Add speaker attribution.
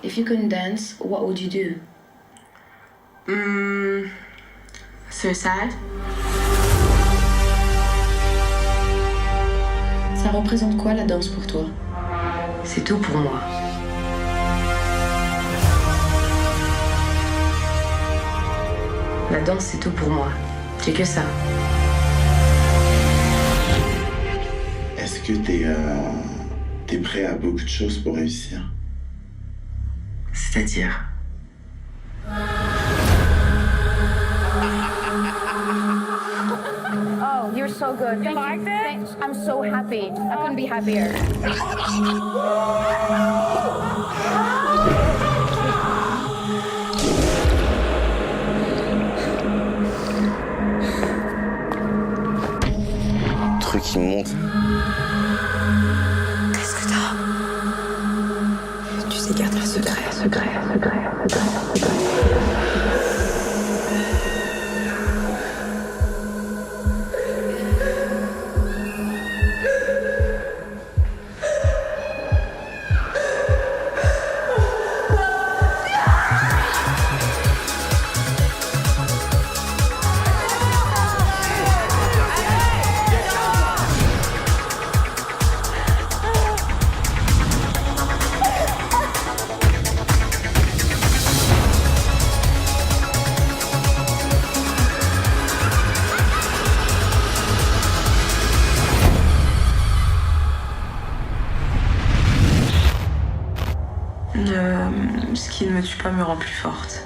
Speaker 1: If you can dance, what would you do?
Speaker 2: Suicide.
Speaker 1: Ça représente quoi la danse pour toi?
Speaker 2: C'est tout pour moi. La danse, c'est tout pour moi. J'ai que ça.
Speaker 3: Est-ce que t'es prêt à beaucoup de choses pour réussir?
Speaker 2: C'est-à-dire?
Speaker 4: Oh, you're so good. Thank you. Liked it? I'm so happy. I couldn't be happier.
Speaker 5: Truc qui monte.
Speaker 6: Qu'est-ce que t'as? Tu sais garder un secret.
Speaker 2: Ce qui ne me tue pas me rend plus forte.